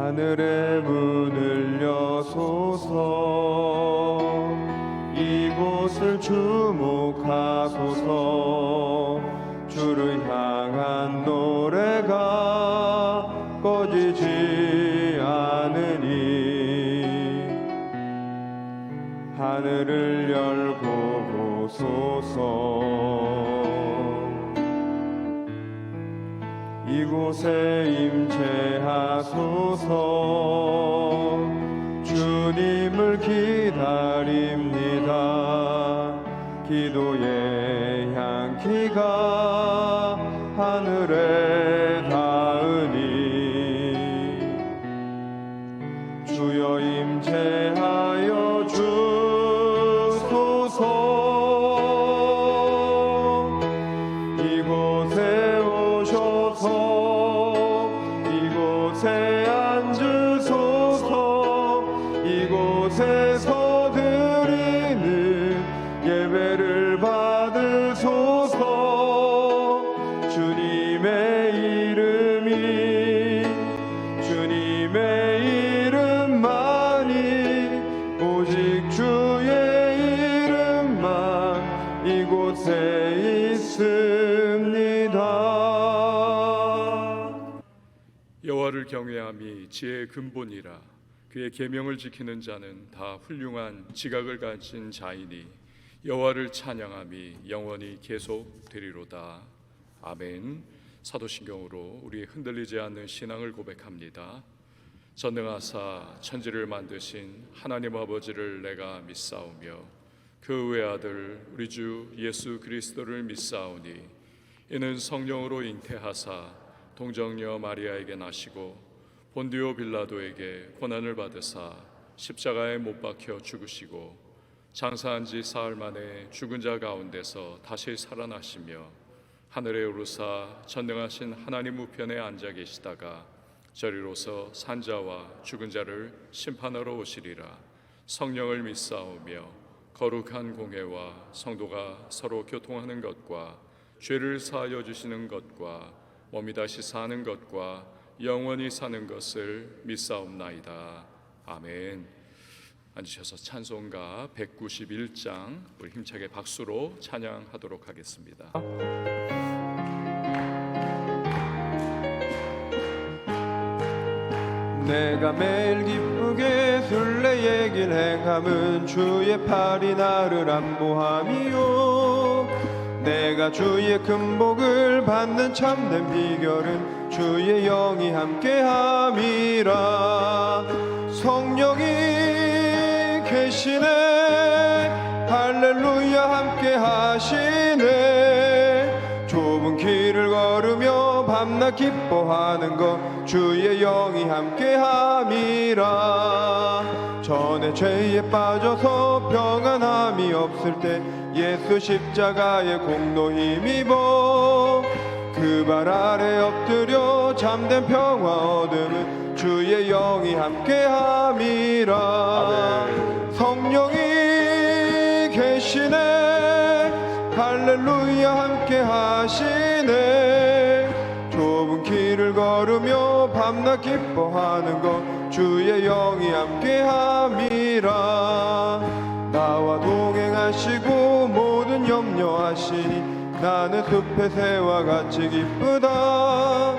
하늘의 문을 여소서 이곳을 주목하소서 주를 향한 노래가 꺼지지 않으니 하늘을 열고 보소서 이곳에 임재하소서 주님을 기다립니다 기도의 향기가 하늘에 닿으니 주여 임재하여 주소서 이곳에 오셔서 이곳에 앉으소서 이곳에서 드리는 예배를 받으소서 주님의 이름만이 오직 주의 이름만 이곳에 있습니다. 여호와를 경외함이 지혜의 근본이라 그의 계명을 지키는 자는 다 훌륭한 지각을 가진 자이니 여호와를 찬양함이 영원히 계속되리로다. 아멘. 사도신경으로 우리 흔들리지 않는 신앙을 고백합니다. 전능하사 천지를 만드신 하나님 아버지를 내가 믿사오며 그 외아들 우리 주 예수 그리스도를 믿사오니 이는 성령으로 잉태하사 동정녀 마리아에게 나시고 본디오 빌라도에게 고난을 받으사 십자가에 못 박혀 죽으시고 장사한 지 사흘 만에 죽은 자 가운데서 다시 살아나시며 하늘에 오르사 전능하신 하나님 우편에 앉아 계시다가 저리로서 산자와 죽은 자를 심판하러 오시리라. 성령을 믿사오며 거룩한 공회와 성도가 서로 교통하는 것과 죄를 사하여 주시는 것과 몸이 다시 사는 것과 영원히 사는 것을 믿사옵나이다. 아멘. 앉으셔서 찬송가 191장 우리 힘차게 박수로 찬양하도록 하겠습니다. 내가 매일 기쁘게 순례의 길 행함은 주의 팔이 나를 안보함이요 내가 주의 큰 복을 받는 참된 비결은 주의 영이 함께함이라. 성령이 계시네 할렐루야 함께 하시네 좁은 길을 걸으며 밤낮 기뻐하는 것 주의 영이 함께함이라. 전에 죄에 빠져서 평안함이 없을 때 예수 십자가의 공로 힘입어 그 발 아래 엎드려 참된 평화 얻음은 주의 영이 함께함이라. 성령이 계시네 할렐루야 함께 하시네 좁은 길을 걸으며 밤낮 기뻐하는 것 주의 영이 함께함이라. 나와 동행하시고 모든 염려하시니 나는 숲의 새와 같이 기쁘다.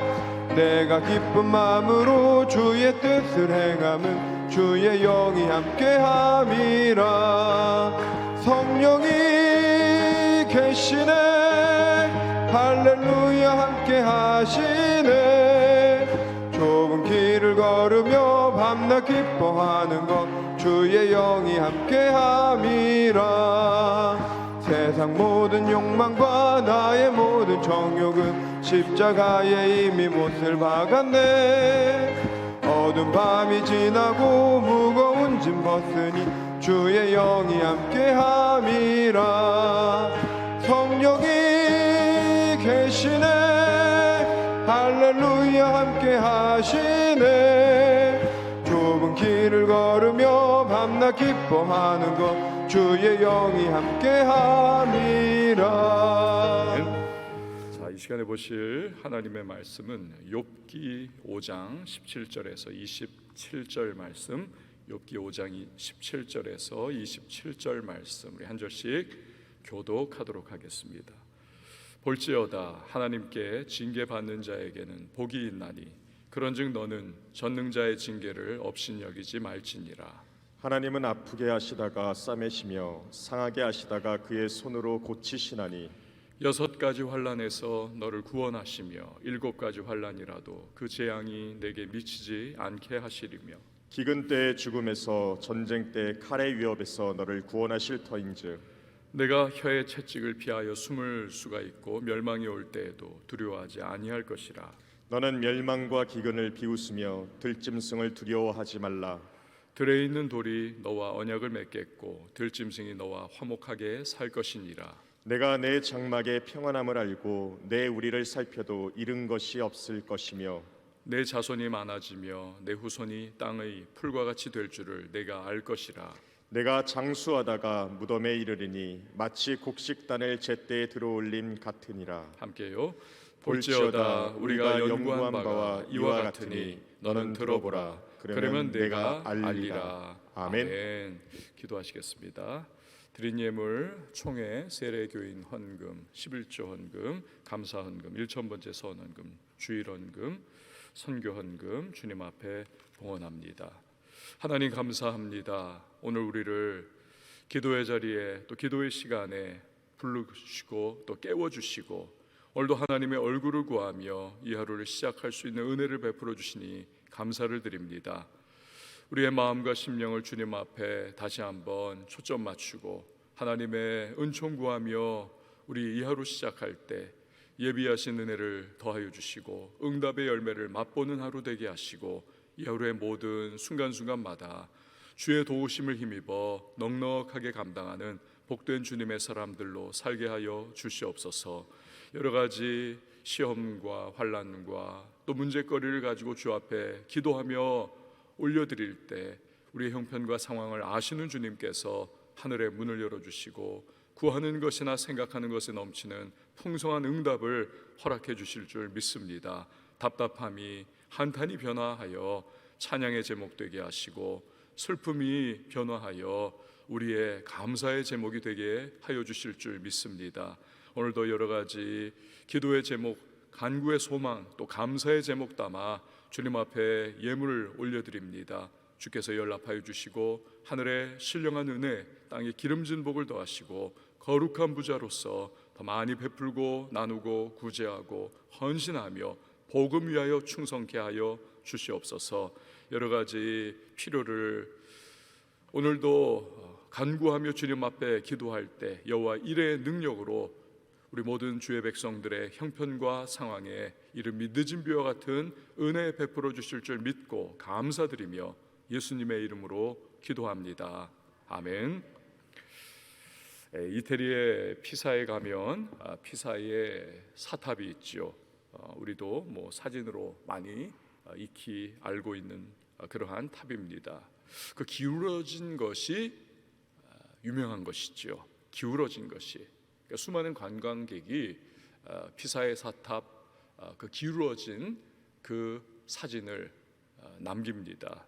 내가 기쁜 마음으로 주의 뜻을 행함은 주의 영이 함께함이라. 성령이 계시네 할렐루야 함께 하시네 좁은 길을 걸으며 밤낮 기뻐하는 것 주의 영이 함께함이라. 세상 모든 욕망과 나의 모든 정욕은 십자가에 이미 못을 박았네. 어두운 밤이 지나고 무거운 짐 벗으니 주의 영이 함께함이라. 성령이 계시네 할렐루야 함께 하시네 좁은 길을 걸으며 밤낮 기뻐하는 것 주의 영이 함께함이라. 자, 이 시간에 보실 하나님의 말씀은 욥기 5장 17절에서 27절 말씀, 욥기 5장 17절에서 27절 말씀 우리 한 절씩 교독하도록 하겠습니다. 볼지어다 하나님께 징계받는 자에게는 복이 있나니 그런즉 너는 전능자의 징계를 업신여기지 말지니라. 하나님은 아프게 하시다가 싸매시며 상하게 하시다가 그의 손으로 고치시나니 6가지 환난에서 너를 구원하시며 7가지 환난이라도 그 재앙이 내게 미치지 않게 하시리며 기근 때의 죽음에서 전쟁 때 칼의 위협에서 너를 구원하실 터인즉 내가 혀의 채찍을 피하여 숨을 수가 있고 멸망이 올 때에도 두려워하지 아니할 것이라. 너는 멸망과 기근을 비웃으며 들짐승을 두려워하지 말라. 들에 있는 돌이 너와 언약을 맺겠고 들짐승이 너와 화목하게 살 것이니라. 내가 내 장막의 평안함을 알고 내 우리를 살펴도 잃은 것이 없을 것이며 내 자손이 많아지며 내 후손이 땅의 풀과 같이 될 줄을 내가 알 것이라. 내가 장수하다가 무덤에 이르리니 마치 곡식단을 제때에 들어올림 같으니라. 함께요. 볼지어다 우리가 연구한 바가 이와 같으니 너는 들어보라. 그러면 내가 알리라. 아멘. 기도하시겠습니다. 드린 예물 총회 세례교인 헌금 11조 헌금 감사 헌금 1,000번째 서원 헌금 주일 헌금 선교 헌금 주님 앞에 봉헌합니다. 하나님 감사합니다. 오늘 우리를 기도의 자리에 또 기도의 시간에 부르시고 또 깨워주시고 오늘도 하나님의 얼굴을 구하며 이 하루를 시작할 수 있는 은혜를 베풀어 주시니 감사를 드립니다. 우리의 마음과 심령을 주님 앞에 다시 한번 초점 맞추고 하나님의 은총 구하며 우리 이 하루 시작할 때 예비하신 은혜를 더하여 주시고 응답의 열매를 맛보는 하루 되게 하시고 이 하루의 모든 순간순간마다 주의 도우심을 힘입어 넉넉하게 감당하는 복된 주님의 사람들로 살게 하여 주시옵소서. 여러 가지 시험과 환난과 또 문제거리를 가지고 주 앞에 기도하며 올려드릴 때 우리의 형편과 상황을 아시는 주님께서 하늘의 문을 열어주시고 구하는 것이나 생각하는 것에 넘치는 풍성한 응답을 허락해 주실 줄 믿습니다. 답답함이 한탄이 변화하여 찬양의 제목 되게 하시고 슬픔이 변화하여 우리의 감사의 제목이 되게 하여 주실 줄 믿습니다. 오늘도 여러 가지 기도의 제목, 간구의 소망, 또 감사의 제목 담아 주님 앞에 예물을 올려드립니다. 주께서 연락하여 주시고 하늘의 신령한 은혜, 땅에 기름진 복을 더하시고 거룩한 부자로서 더 많이 베풀고 나누고 구제하고 헌신하며 복음 위하여 충성케 하여 주시옵소서. 여러 가지 필요를 오늘도 간구하며 주님 앞에 기도할 때 여호와 일의 능력으로 우리 모든 주의 백성들의 형편과 상황에 이름이 늦은 비와 같은 은혜 베풀어 주실 줄 믿고 감사드리며 예수님의 이름으로 기도합니다. 아멘. 이태리의 피사에 가면 피사의 사탑이 있죠. 우리도 뭐 사진으로 많이 익히 알고 있는 그러한 탑입니다. 그 기울어진 것이 유명한 것이죠. 기울어진 것이. 그러니까 수많은 관광객이 피사의 사탑 그 기울어진 그 사진을 남깁니다.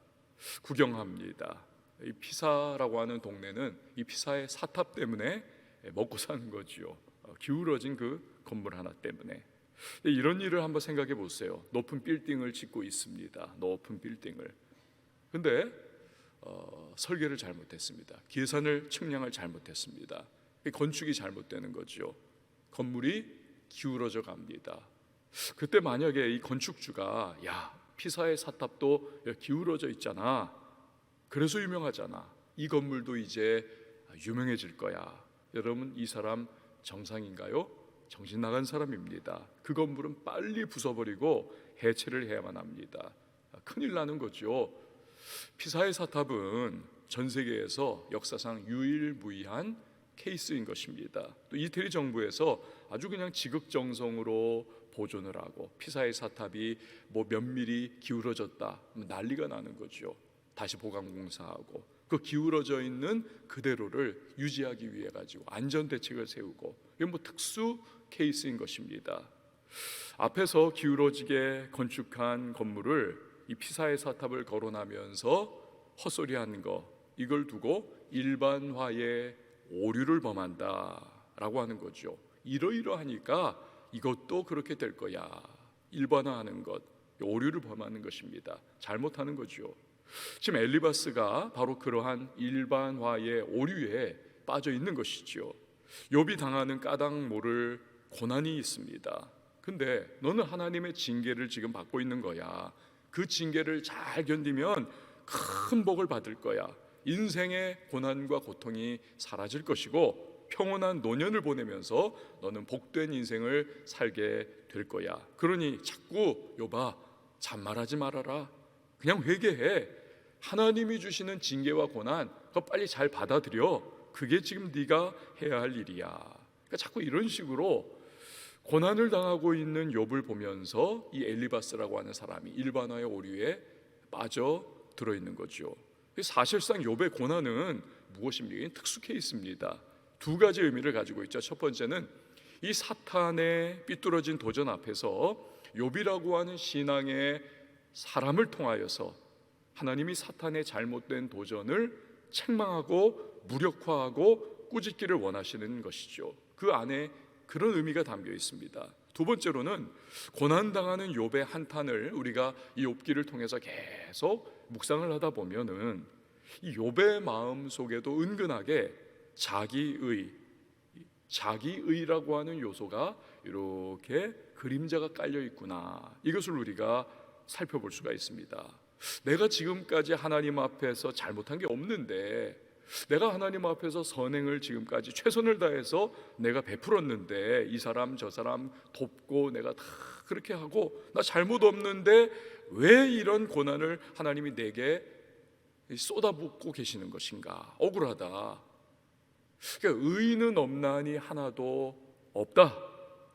구경합니다. 이 피사라고 하는 동네는 이 피사의 사탑 때문에 먹고 사는 거지요. 기울어진 그 건물 하나 때문에. 이런 일을 한번 생각해 보세요. 높은 빌딩을 짓고 있습니다. 높은 빌딩을. 근데 설계를 잘못했습니다. 계산을 측량을 잘못했습니다. 건축이 잘못되는 거죠. 건물이 기울어져 갑니다. 그때 만약에 이 건축주가 피사의 사탑도 기울어져 있잖아. 그래서 유명하잖아. 이 건물도 이제 유명해질 거야. 여러분, 이 사람 정상인가요? 정신 나간 사람입니다. 그 건물은 빨리 부숴버리고 해체를 해야만 합니다. 큰일 나는 거죠. 피사의 사탑은 전 세계에서 역사상 유일무이한 케이스인 것입니다. 또 이태리 정부에서 아주 그냥 지극정성으로 보존을 하고 피사의 사탑이 뭐 몇 미리 기울어졌다 난리가 나는 거죠. 다시 보강 공사하고 그 기울어져 있는 그대로를 유지하기 위해 가지고 안전 대책을 세우고 이건 뭐 특수 케이스인 것입니다. 앞에서 기울어지게 건축한 건물을 이 피사의 사탑을 거론하면서 헛소리하는 거, 이걸 두고 일반화의 오류를 범한다라고 하는 거죠. 이러이러하니까 이것도 그렇게 될 거야. 일반화하는 것, 오류를 범하는 것입니다. 잘못하는 거죠. 지금 엘리바스가 바로 그러한 일반화의 오류에 빠져 있는 것이죠. 욥이 당하는 까닭 모를 고난이 있습니다. 근데 너는 하나님의 징계를 지금 받고 있는 거야. 그 징계를 잘 견디면 큰 복을 받을 거야. 인생의 고난과 고통이 사라질 것이고 평온한 노년을 보내면서 너는 복된 인생을 살게 될 거야. 그러니 자꾸 욥아, 잔말하지 말아라. 그냥 회개해. 하나님이 주시는 징계와 고난 그거 빨리 잘 받아들여. 그게 지금 네가 해야 할 일이야. 그러니까 자꾸 이런 식으로 고난을 당하고 있는 욥을 보면서 이 엘리바스라고 하는 사람이 일반화의 오류에 빠져 들어 있는 거죠. 사실상 욥의 고난은 무엇입니까? 특수 케이스입니다. 두 가지 의미를 가지고 있죠. 첫 번째는 이 사탄의 삐뚤어진 도전 앞에서 욥이라고 하는 신앙의 사람을 통하여서 하나님이 사탄의 잘못된 도전을 책망하고 무력화하고 꾸짖기를 원하시는 것이죠. 그 안에 그런 의미가 담겨 있습니다. 두 번째로는 고난당하는 욥의 한탄을 우리가 이 욥기를 통해서 계속 묵상을 하다 보면은 이 욥의 마음 속에도 은근하게 자기의라고 하는 요소가 이렇게 그림자가 깔려 있구나. 이것을 우리가 살펴볼 수가 있습니다. 내가 지금까지 하나님 앞에서 잘못한 게 없는데, 내가 하나님 앞에서 선행을 지금까지 최선을 다해서 내가 베풀었는데, 이 사람 저 사람 돕고 내가 다 그렇게 하고 나 잘못 없는데 왜 이런 고난을 하나님이 내게 쏟아붓고 계시는 것인가? 억울하다. 그러니까 의인은 없나니 하나도 없다.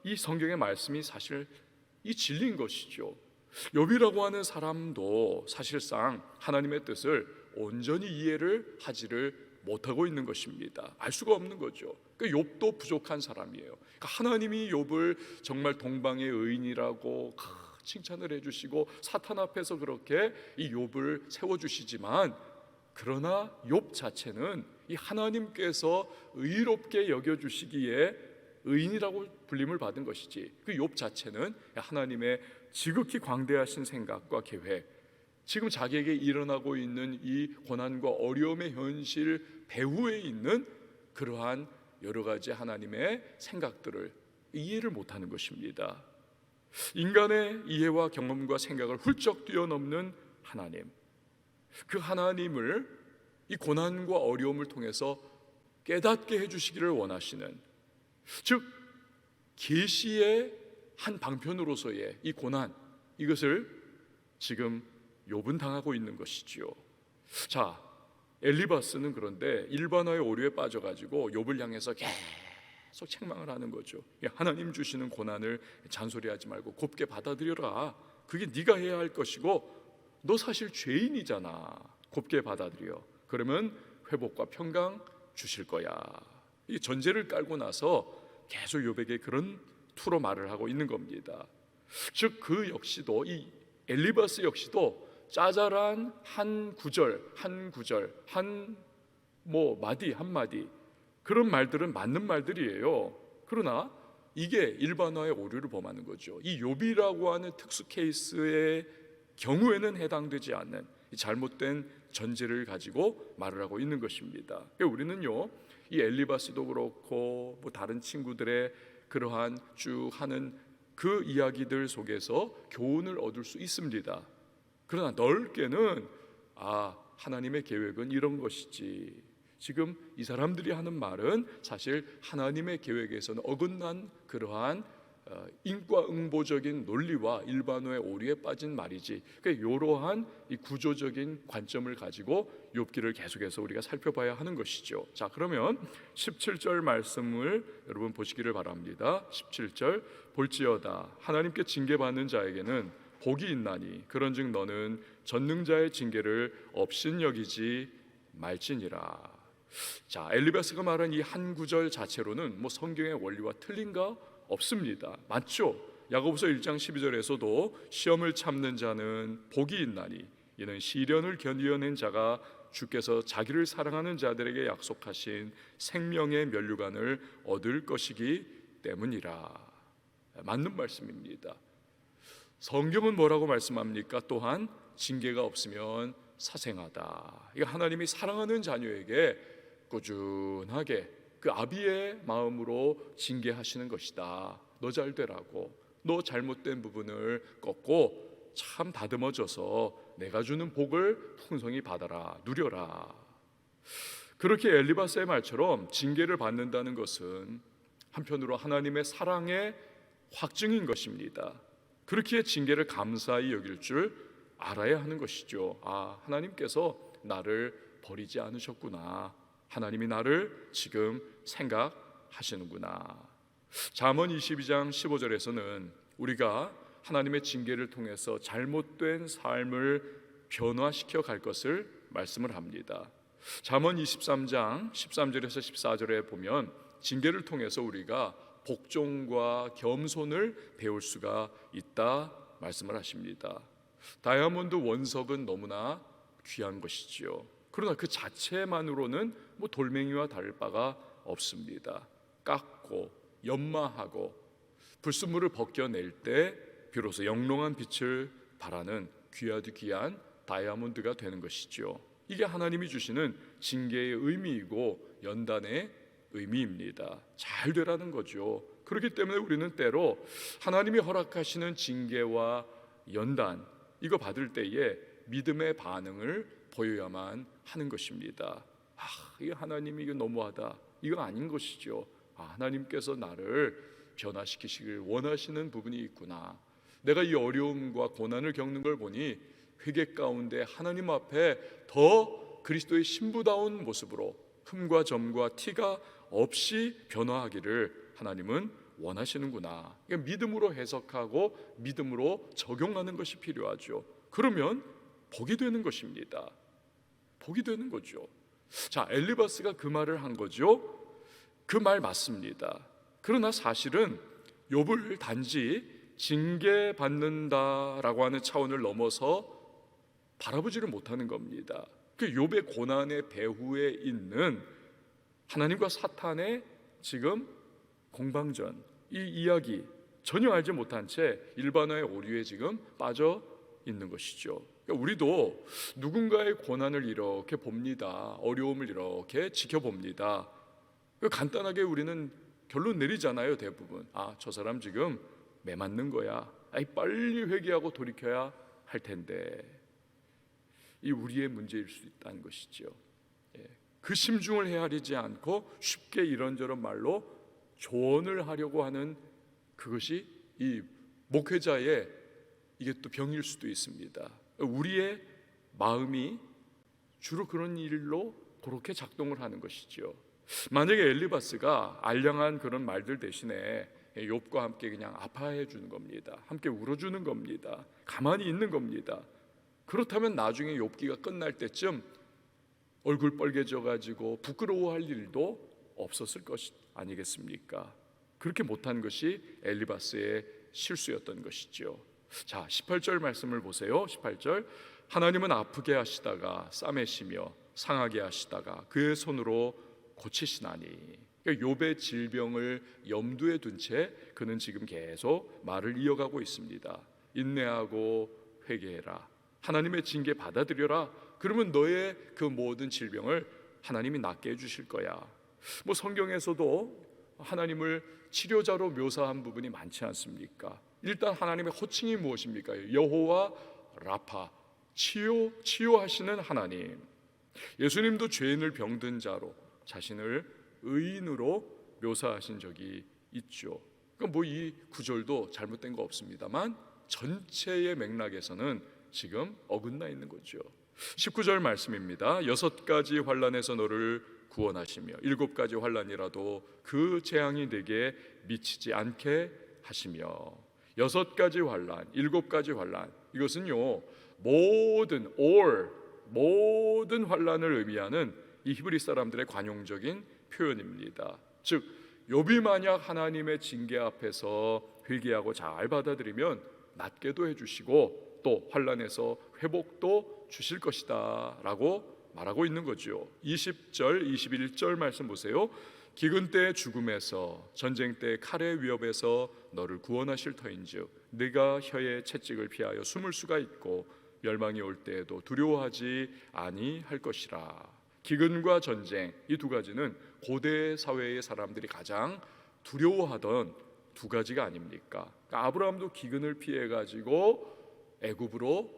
이 성경의 말씀이 사실 이 진리인 것이죠. 욥이라고 하는 사람도 사실상 하나님의 뜻을 온전히 이해를 하지를 못하고 있는 것입니다. 알 수가 없는 거죠. 그러니까 욥도 부족한 사람이에요. 그러니까 하나님이 욥을 정말 동방의 의인이라고 칭찬을 해주시고 사탄 앞에서 그렇게 이 욥을 세워주시지만, 그러나 욥 자체는 이 하나님께서 의롭게 여겨주시기에 의인이라고 불림을 받은 것이지, 그 욥 자체는 하나님의 지극히 광대하신 생각과 계획, 지금 자기에게 일어나고 있는 이 고난과 어려움의 현실 배후에 있는 그러한 여러 가지 하나님의 생각들을 이해를 못하는 것입니다. 인간의 이해와 경험과 생각을 훌쩍 뛰어넘는 하나님, 그 하나님을 이 고난과 어려움을 통해서 깨닫게 해주시기를 원하시는, 즉 계시의 한 방편으로서의 이 고난, 이것을 지금 욥은 당하고 있는 것이지요. 자, 엘리바스는 그런데 일반화의 오류에 빠져가지고 욥을 향해서 계속 책망을 하는 거죠. 하나님 주시는 고난을 잔소리하지 말고 곱게 받아들여라. 그게 네가 해야 할 것이고 너 사실 죄인이잖아. 곱게 받아들여. 그러면 회복과 평강 주실 거야. 이 전제를 깔고 나서 계속 욥에게 그런 투로 말을 하고 있는 겁니다. 즉 그 역시도, 이 엘리바스 역시도 짜잘한 한 구절, 한 마디 한마디, 그런 말들은 맞는 말들이에요. 그러나 이게 일반화의 오류를 범하는 거죠. 이 욥이라고 하는 특수 케이스의 경우에는 해당되지 않는 이 잘못된 전제를 가지고 말을 하고 있는 것입니다. 우리는요, 이 엘리바스도 그렇고 다른 친구들의 그러한 쭉 하는 그 이야기들 속에서 교훈을 얻을 수 있습니다. 그러나 넓게는 하나님의 계획은 이런 것이지, 지금 이 사람들이 하는 말은 사실 하나님의 계획에서는 어긋난 그러한 인과응보적인 논리와 일반화의 오류에 빠진 말이지. 그러니까 이러한 이 구조적인 관점을 가지고 욥기를 계속해서 우리가 살펴봐야 하는 것이죠. 자, 그러면 17절 말씀을 여러분 보시기를 바랍니다. 17절, 볼지어다 하나님께 징계받는 자에게는 복이 있나니 그런즉 너는 전능자의 징계를 업신여기지 말지니라. 자, 엘리바스가 말한 이 한 구절 자체로는 성경의 원리와 틀린가? 없습니다. 맞죠? 야고보서 1장 12절에서도 시험을 참는 자는 복이 있나니 이는 시련을 견디어낸 자가 주께서 자기를 사랑하는 자들에게 약속하신 생명의 면류관을 얻을 것이기 때문이라. 맞는 말씀입니다. 성경은 뭐라고 말씀합니까? 또한 징계가 없으면 사생하다. 이거 하나님이 사랑하는 자녀에게 꾸준하게 그 아비의 마음으로 징계하시는 것이다. 너 잘 되라고, 너 잘못된 부분을 꺾고 참 다듬어져서 내가 주는 복을 풍성히 받아라, 누려라. 그렇게 엘리바스의 말처럼 징계를 받는다는 것은 한편으로 하나님의 사랑의 확증인 것입니다. 그렇기에 징계를 감사히 여길 줄 알아야 하는 것이죠. 아, 하나님께서 나를 버리지 않으셨구나. 하나님이 나를 지금 생각하시는구나. 잠언 22장 15절에서는 우리가 하나님의 징계를 통해서 잘못된 삶을 변화시켜 갈 것을 말씀을 합니다. 잠언 23장 13절에서 14절에 보면 징계를 통해서 우리가 복종과 겸손을 배울 수가 있다 말씀을 하십니다. 다이아몬드 원석은 너무나 귀한 것이지요. 그러나 그 자체만으로는 뭐 돌멩이와 다를 바가 없습니다. 깎고 연마하고 불순물을 벗겨낼 때 비로소 영롱한 빛을 발하는 귀하디 귀한 다이아몬드가 되는 것이죠. 이게 하나님이 주시는 징계의 의미이고 연단의 의미입니다. 잘 되라는 거죠. 그렇기 때문에 우리는 때로 하나님이 허락하시는 징계와 연단 이거 받을 때에 믿음의 반응을 보여야만 하는 것입니다. 이거 하나님이 이거 너무하다. 이거 아닌 것이죠. 하나님께서 나를 변화시키시길 원하시는 부분이 있구나. 내가 이 어려움과 고난을 겪는 걸 보니 회개 가운데 하나님 앞에 더 그리스도의 신부다운 모습으로 흠과 점과 티가 없이 변화하기를 하나님은 원하시는구나. 믿음으로 해석하고 믿음으로 적용하는 것이 필요하죠. 그러면 복이 되는 것입니다. 복이 되는 거죠. 자, 엘리바스가 그 말을 한 거죠. 그 말 맞습니다. 그러나 사실은 욥을 단지 징계받는다라고 하는 차원을 넘어서 바라보지를 못하는 겁니다. 그 욥의 고난의 배후에 있는 하나님과 사탄의 지금 공방전, 이 이야기 전혀 알지 못한 채 일반화의 오류에 지금 빠져 있는 것이죠. 그러니까 우리도 누군가의 고난을 이렇게 봅니다. 어려움을 이렇게 지켜봅니다. 간단하게 우리는 결론 내리잖아요. 대부분 저 사람 지금 매 맞는 거야. 빨리 회개하고 돌이켜야 할 텐데. 이 우리의 문제일 수 있다는 것이죠. 그 심중을 헤아리지 않고 쉽게 이런저런 말로 조언을 하려고 하는 그것이 이 목회자의 이게 또 병일 수도 있습니다. 우리의 마음이 주로 그런 일로 그렇게 작동을 하는 것이죠. 만약에 엘리바스가 알량한 그런 말들 대신에 욥과 함께 그냥 아파해 주는 겁니다. 함께 울어주는 겁니다. 가만히 있는 겁니다. 그렇다면 나중에 욥기가 끝날 때쯤 얼굴 빨개져 가지고 부끄러워할 일도 없었을 것 아니겠습니까? 그렇게 못한 것이 엘리바스의 실수였던 것이죠. 자, 18절 말씀을 보세요. 18절 하나님은 아프게 하시다가 싸매시며 상하게 하시다가 그의 손으로 고치시나니. 그러니까 욥의 질병을 염두에 둔 채 그는 지금 계속 말을 이어가고 있습니다. 인내하고 회개해라. 하나님의 징계 받아들여라. 그러면 너의 그 모든 질병을 하나님이 낫게 해주실 거야. 뭐 성경에서도 하나님을 치료자로 묘사한 부분이 많지 않습니까? 일단 하나님의 호칭이 무엇입니까? 여호와 라파, 치유하시는 하나님. 예수님도 죄인을 병든 자로 자신을 의인으로 묘사하신 적이 있죠. 그러니까 뭐 이 구절도 잘못된 거 없습니다만 전체의 맥락에서는 지금 어긋나 있는 거죠. 19절 말씀입니다. 6가지 환난에서 너를 구원하시며 7가지 환난이라도 그 재앙이 내게 미치지 않게 하시며. 6가지 환난, 7가지 환난, 이것은요 모든 환난을 의미하는 이 히브리 사람들의 관용적인 표현입니다. 즉 욥이 만약 하나님의 징계 앞에서 회개하고 잘 받아들이면 낫게도 해주시고 또 환난에서 회복도 주실 것이다 라고 말하고 있는 거죠. 20절 21절 말씀 보세요. 기근 때 죽음에서 전쟁 때 칼의 위협에서 너를 구원하실 터인즉 네가 혀의 채찍을 피하여 숨을 수가 있고 멸망이 올 때에도 두려워하지 아니할 것이라. 기근과 전쟁, 이 두 가지는 고대 사회의 사람들이 가장 두려워하던 두 가지가 아닙니까? 그러니까 아브라함도 기근을 피해 가지고 애굽으로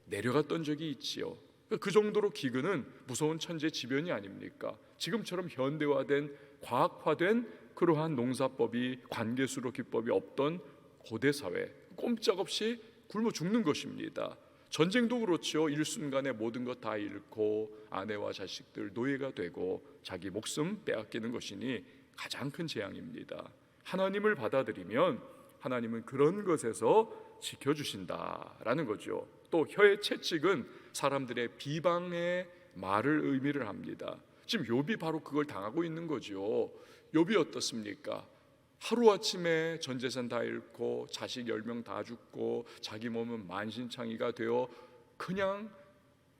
내려갔던 적이 있지요. 그 정도로 기근은 무서운 천재지변이 아닙니까? 지금처럼 현대화된 과학화된 그러한 농사법이 관계수로 기법이 없던 고대 사회, 꼼짝없이 굶어 죽는 것입니다. 전쟁도 그렇죠. 일순간에 모든 것 다 잃고 아내와 자식들 노예가 되고 자기 목숨 빼앗기는 것이니 가장 큰 재앙입니다. 하나님을 받아들이면 하나님은 그런 것에서 지켜주신다라는 거죠. 또 혀의 채찍은 사람들의 비방의 말을 의미를 합니다. 지금 욥이 바로 그걸 당하고 있는 거죠. 욥이 어떻습니까? 하루아침에 전 재산 다 잃고 자식 10명 다 죽고 자기 몸은 만신창이가 되어 그냥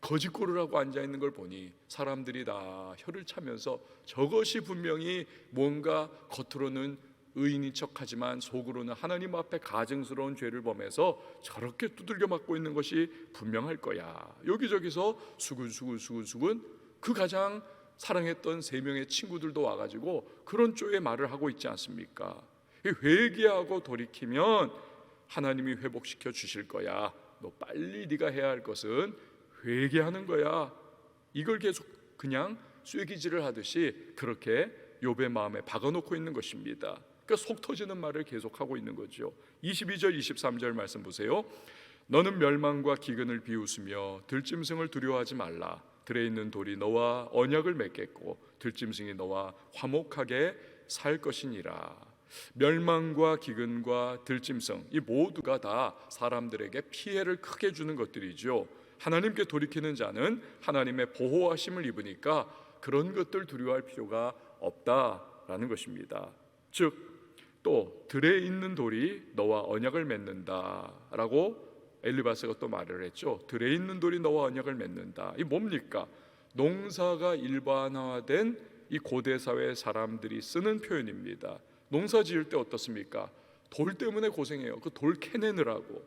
거짓골을 하고 앉아있는 걸 보니 사람들이 다 혀를 차면서 저것이 분명히 뭔가 겉으로는 의인인 척하지만 속으로는 하나님 앞에 가증스러운 죄를 범해서 저렇게 두들겨 맞고 있는 것이 분명할 거야. 여기저기서 수근수근 그 가장 사랑했던 3명의 친구들도 와가지고 그런 쪽의 말을 하고 있지 않습니까? 회개하고 돌이키면 하나님이 회복시켜 주실 거야. 너 빨리 네가 해야 할 것은 회개하는 거야. 이걸 계속 그냥 쐐기질을 하듯이 그렇게 욥의 마음에 박아놓고 있는 것입니다. 그러니까 속 터지는 말을 계속하고 있는 거죠. 22절 23절 말씀 보세요. 너는 멸망과 기근을 비웃으며 들짐승을 두려워하지 말라. 들에 있는 돌이 너와 언약을 맺겠고 들짐승이 너와 화목하게 살 것이니라. 멸망과 기근과 들짐승, 이 모두가 다 사람들에게 피해를 크게 주는 것들이죠. 하나님께 돌이키는 자는 하나님의 보호하심을 입으니까 그런 것들 두려워할 필요가 없다라는 것입니다. 즉 또 들에 있는 돌이 너와 언약을 맺는다라고 엘리바스가 또 말을 했죠. 들에 있는 돌이 너와 언약을 맺는다. 이 뭡니까? 농사가 일반화된 이 고대 사회 사람들이 쓰는 표현입니다. 농사 지을 때 어떻습니까? 돌 때문에 고생해요. 그 돌 캐내느라고.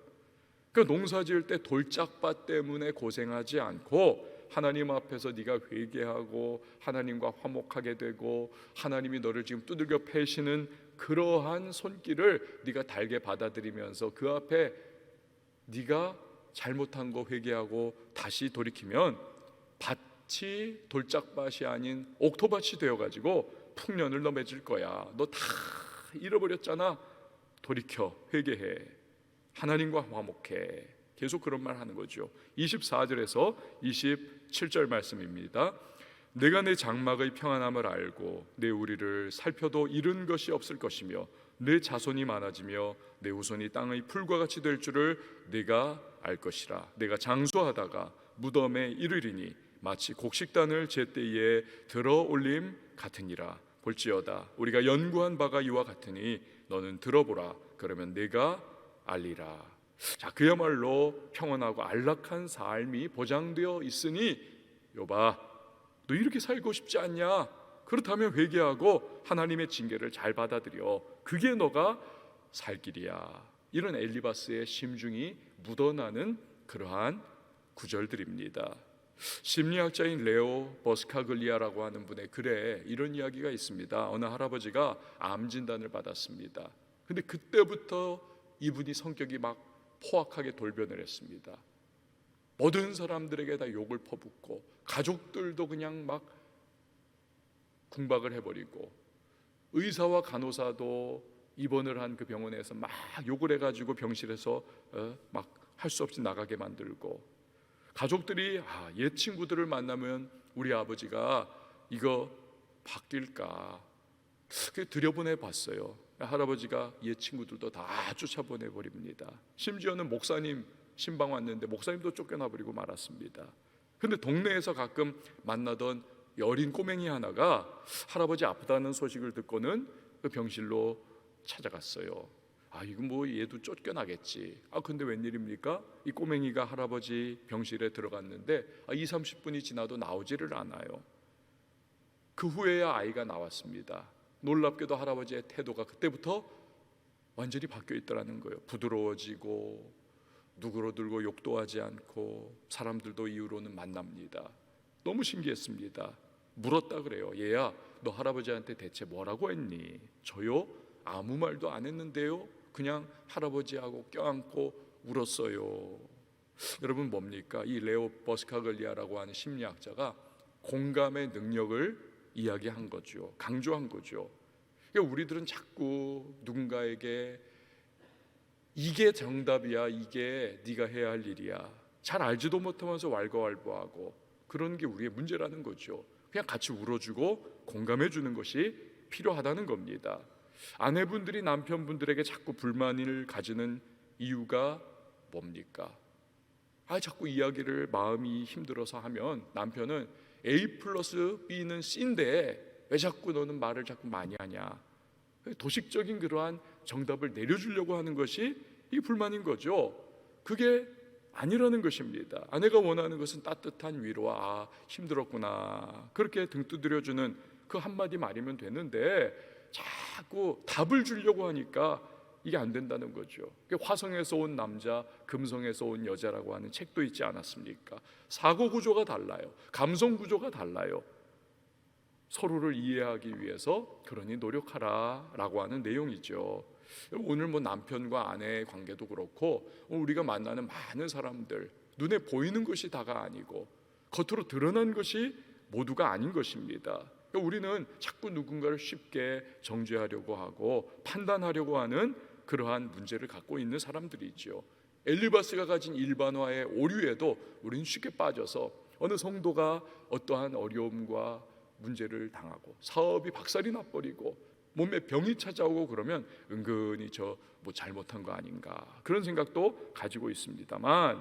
그 농사 지을 때 돌짝밭 때문에 고생하지 않고 하나님 앞에서 네가 회개하고 하나님과 화목하게 되고 하나님이 너를 지금 두들겨 패시는 그러한 손길을 네가 달게 받아들이면서 그 앞에 네가 잘못한 거 회개하고 다시 돌이키면 밭이 돌짝밭이 아닌 옥토밭이 되어가지고 풍년을 너 맺을 거야. 너 다 잃어버렸잖아. 돌이켜 회개해. 하나님과 화목해. 계속 그런 말 하는 거죠. 24절에서 27절 말씀입니다. 내가 내 장막의 평안함을 알고 내 우리를 살펴도 잃은 것이 없을 것이며 내 자손이 많아지며 내 후손이 땅의 풀과 같이 될 줄을 네가 알 것이라. 내가 장수하다가 무덤에 이르리니 마치 곡식단을 제때에 들어 올림 같으니라. 볼지어다 우리가 연구한 바가 이와 같으니 너는 들어보라. 그러면 내가 알리라. 자, 그야말로 평안하고 안락한 삶이 보장되어 있으니 욥아, 너 이렇게 살고 싶지 않냐? 그렇다면 회개하고 하나님의 징계를 잘 받아들여. 그게 너가 살 길이야. 이런 엘리바스의 심중이 묻어나는 그러한 구절들입니다. 심리학자인 레오 버스카글리아라고 하는 분의 글에 이런 이야기가 있습니다. 어느 할아버지가 암 진단을 받았습니다. 근데 그때부터 이분이 성격이 막 포악하게 돌변을 했습니다. 모든 사람들에게 다 욕을 퍼붓고 가족들도 그냥 막 궁박을 해버리고 의사와 간호사도 입원을 한 그 병원에서 막 욕을 해가지고 병실에서 막 할 수 없이 나가게 만들고 가족들이 옛 친구들을 만나면 우리 아버지가 이거 바뀔까 들여보내 봤어요. 할아버지가 옛 친구들도 다 쫓아보내 버립니다. 심지어는 목사님 신방 왔는데 목사님도 쫓겨나 버리고 말았습니다. 근데 동네에서 가끔 만나던 여린 꼬맹이 하나가 할아버지 아프다는 소식을 듣고는 그 병실로 찾아갔어요. 이거 뭐 얘도 쫓겨나겠지. 근데 웬일입니까? 이 꼬맹이가 할아버지 병실에 들어갔는데 20-30분이 지나도 나오지를 않아요. 그 후에야 아이가 나왔습니다. 놀랍게도 할아버지의 태도가 그때부터 완전히 바뀌어 있더라는 거예요. 부드러워지고 누구로 들고 욕도 하지 않고 사람들도 이후로는 만납니다. 너무 신기했습니다. 물었다 그래요. 얘야, 너 할아버지한테 대체 뭐라고 했니? 저요? 아무 말도 안 했는데요. 그냥 할아버지하고 껴안고 울었어요. 여러분, 뭡니까? 이 레오 버스카글리아라고 하는 심리학자가 공감의 능력을 이야기한 거죠. 강조한 거죠. 그러니까 우리들은 자꾸 누군가에게 이게 정답이야, 이게 네가 해야 할 일이야, 잘 알지도 못하면서 왈가왈부하고 그런 게 우리의 문제라는 거죠. 그냥 같이 울어주고 공감해 주는 것이 필요하다는 겁니다. 아내분들이 남편분들에게 자꾸 불만을 가지는 이유가 뭡니까? 자꾸 이야기를 마음이 힘들어서 하면 남편은 A 플러스 B는 C인데 왜 자꾸 너는 말을 자꾸 많이 하냐, 도식적인 그러한 정답을 내려주려고 하는 것이 이 불만인 거죠. 그게 아니라는 것입니다. 아내가 원하는 것은 따뜻한 위로와 힘들었구나, 그렇게 등 두드려주는 그 한마디 말이면 되는데 자꾸 답을 주려고 하니까 이게 안 된다는 거죠. 화성에서 온 남자, 금성에서 온 여자라고 하는 책도 있지 않았습니까? 사고 구조가 달라요. 감성 구조가 달라요. 서로를 이해하기 위해서 그러니 노력하라 라고 하는 내용이죠. 오늘 뭐 남편과 아내의 관계도 그렇고 우리가 만나는 많은 사람들, 눈에 보이는 것이 다가 아니고 겉으로 드러난 것이 모두가 아닌 것입니다. 우리는 자꾸 누군가를 쉽게 정죄하려고 하고 판단하려고 하는 그러한 문제를 갖고 있는 사람들이죠. 엘리바스가 가진 일반화의 오류에도 우리는 쉽게 빠져서 어느 성도가 어떠한 어려움과 문제를 당하고 사업이 박살이 나버리고 몸에 병이 찾아오고 그러면 은근히 저 뭐 잘못한 거 아닌가, 그런 생각도 가지고 있습니다만,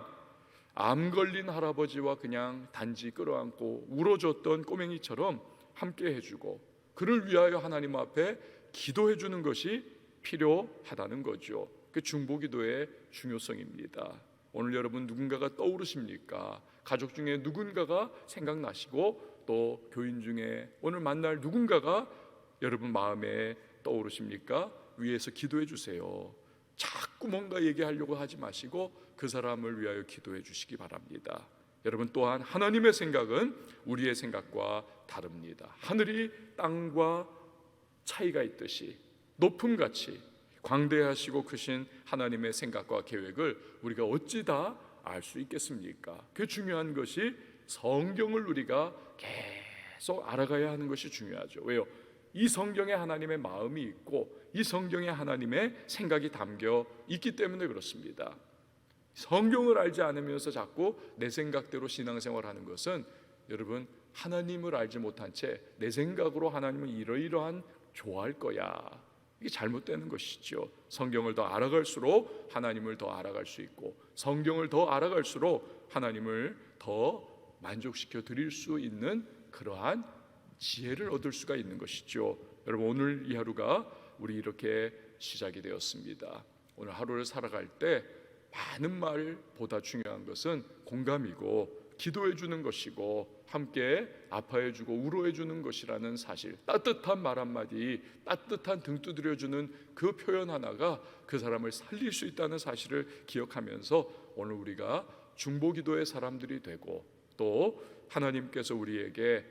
암 걸린 할아버지와 그냥 단지 끌어안고 울어줬던 꼬맹이처럼 함께 해주고 그를 위하여 하나님 앞에 기도해 주는 것이 필요하다는 거죠. 그 중보기도의 중요성입니다. 오늘 여러분 누군가가 떠오르십니까? 가족 중에 누군가가 생각나시고 또 교인 중에 오늘 만날 누군가가 여러분 마음에 떠오르십니까? 위에서 기도해 주세요. 자꾸 뭔가 얘기하려고 하지 마시고 그 사람을 위하여 기도해 주시기 바랍니다. 여러분, 또한 하나님의 생각은 우리의 생각과 다릅니다. 하늘이 땅과 차이가 있듯이 높음같이 광대하시고 크신 하나님의 생각과 계획을 우리가 어찌 다 알 수 있겠습니까? 그 중요한 것이 성경을 우리가 계속 알아가야 하는 것이 중요하죠. 왜요? 이 성경에 하나님의 마음이 있고 이 성경에 하나님의 생각이 담겨 있기 때문에 그렇습니다. 성경을 알지 않으면서 자꾸 내 생각대로 신앙생활하는 것은 여러분, 하나님을 알지 못한 채 내 생각으로 하나님은 이러이러한 좋아할 거야, 이게 잘못되는 것이죠. 성경을 더 알아갈수록 하나님을 더 알아갈 수 있고 성경을 더 알아갈수록 하나님을 더 만족시켜 드릴 수 있는 그러한 지혜를 얻을 수가 있는 것이죠. 여러분, 오늘 이 하루가 우리 이렇게 시작이 되었습니다. 오늘 하루를 살아갈 때 많은 말보다 중요한 것은 공감이고 기도해 주는 것이고 함께 아파해 주고 울어해 주는 것이라는 사실, 따뜻한 말 한마디, 따뜻한 등 두드려 주는 그 표현 하나가 그 사람을 살릴 수 있다는 사실을 기억하면서 오늘 우리가 중보기도의 사람들이 되고 또 하나님께서 우리에게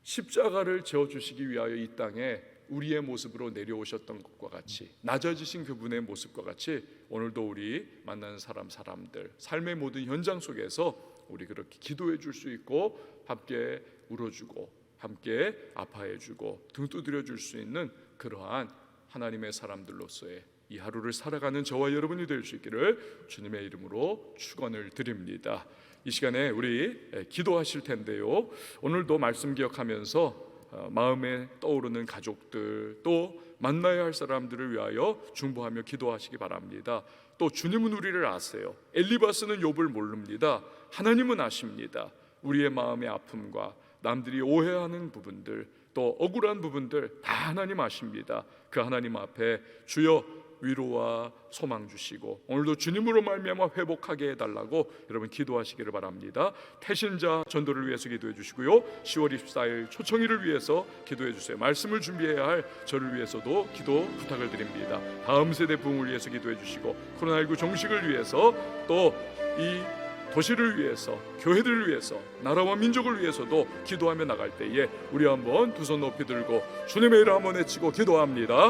십자가를 지어주시기 위하여 이 땅에 우리의 모습으로 내려오셨던 것과 같이, 낮아지신 그분의 모습과 같이 오늘도 우리 만나는 사람들 삶의 모든 현장 속에서 우리 그렇게 기도해 줄 수 있고 함께 울어주고 함께 아파해 주고 등 두드려 줄 수 있는 그러한 하나님의 사람들로서의 이 하루를 살아가는 저와 여러분이 될 수 있기를 주님의 이름으로 축원을 드립니다. 이 시간에 우리 기도하실 텐데요, 오늘도 말씀 기억하면서 마음에 떠오르는 가족들 또 만나야 할 사람들을 위하여 중보하며 기도하시기 바랍니다. 또 주님은 우리를 아세요. 엘리바스는 욥을 모릅니다. 하나님은 아십니다. 우리의 마음의 아픔과 남들이 오해하는 부분들, 또 억울한 부분들 다 하나님 아십니다. 그 하나님 앞에 주여 위로와 소망 주시고 오늘도 주님으로 말미암아 회복하게 해달라고 여러분 기도하시기를 바랍니다. 태신자 전도를 위해서 기도해 주시고요, 10월 24일 초청일을 위해서 기도해 주세요. 말씀을 준비해야 할 저를 위해서도 기도 부탁을 드립니다. 다음 세대 부흥을 위해서 기도해 주시고 코로나19 종식을 위해서 또 이 도시를 위해서, 교회들을 위해서, 나라와 민족을 위해서도 기도하며 나갈 때에 우리 한번 두 손 높이 들고 주님의 이름 한번 외치고 기도합니다.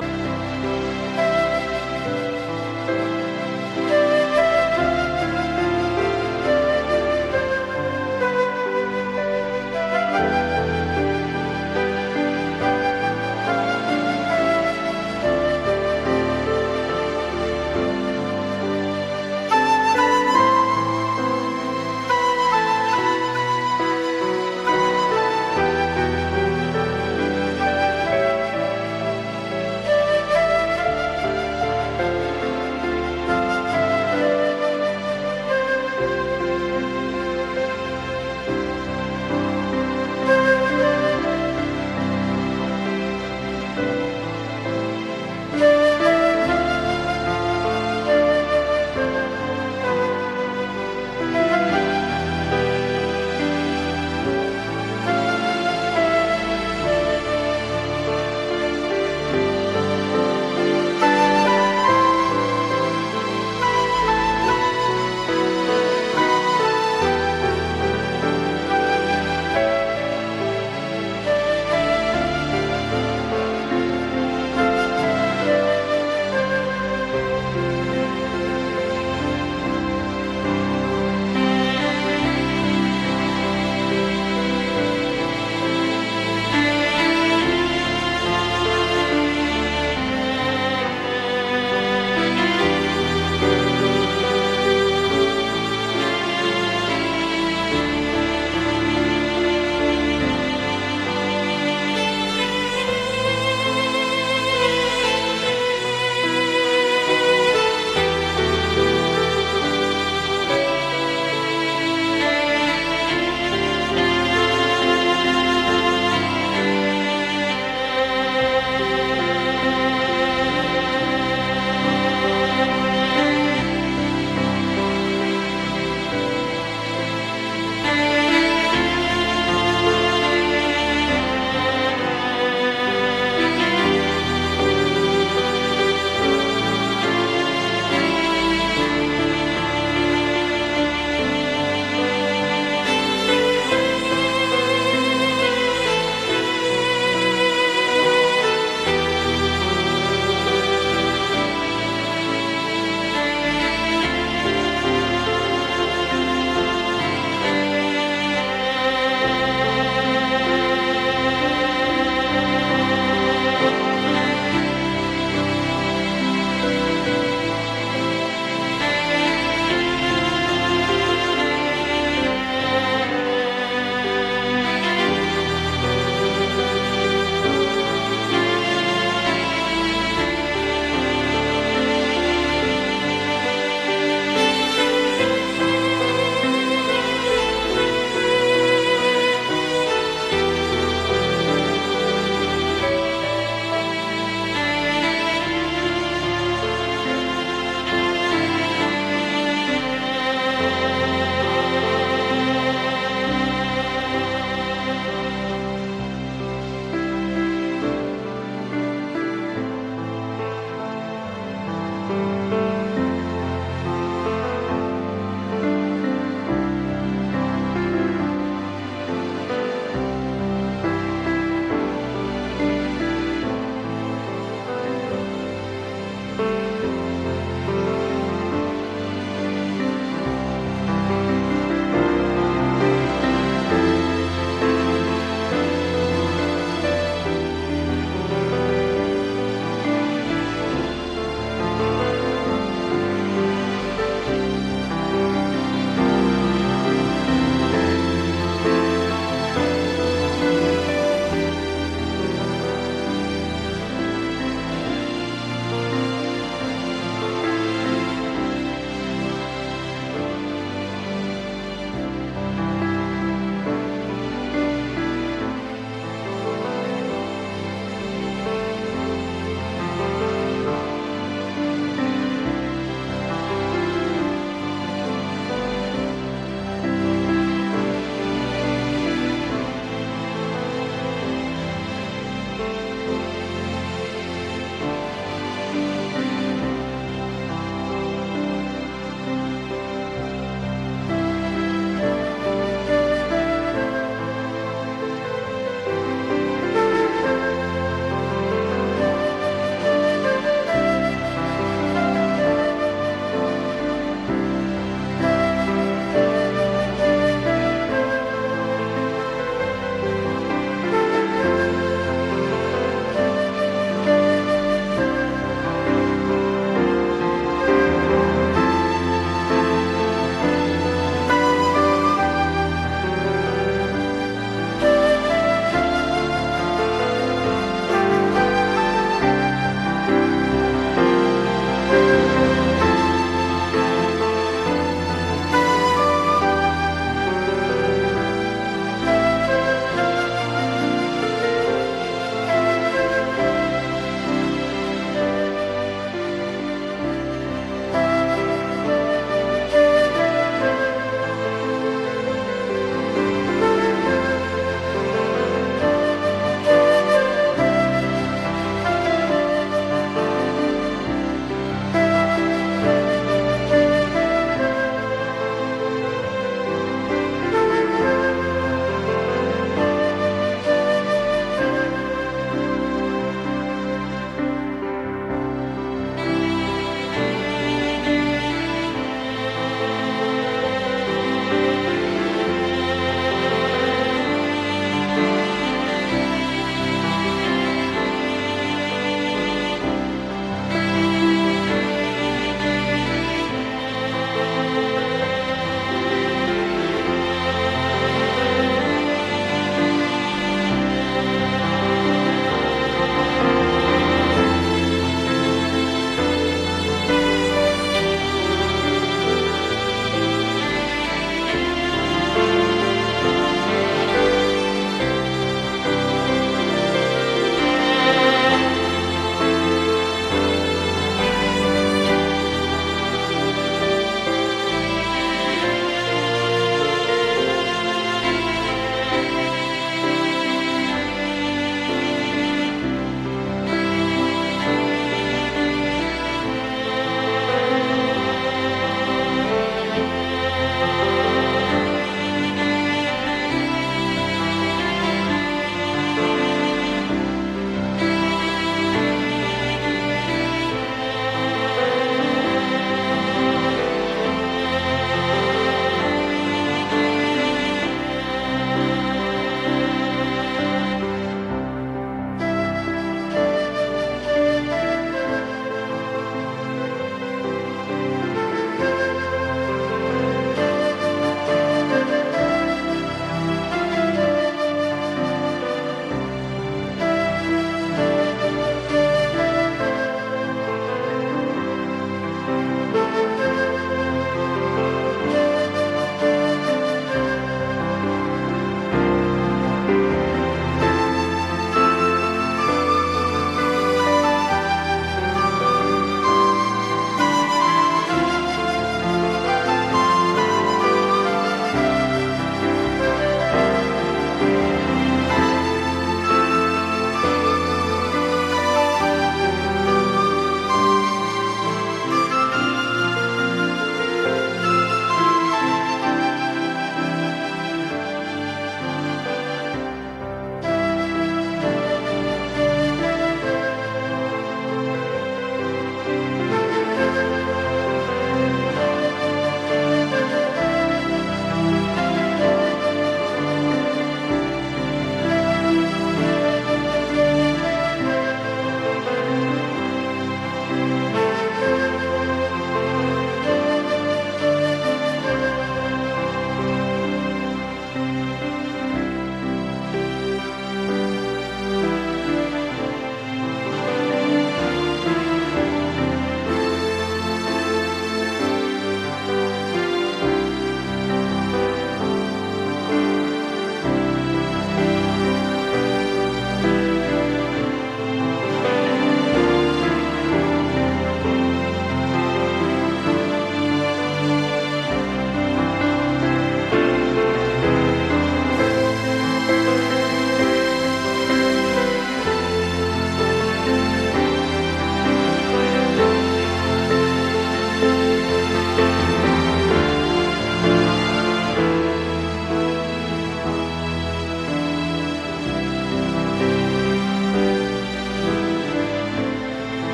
아멘.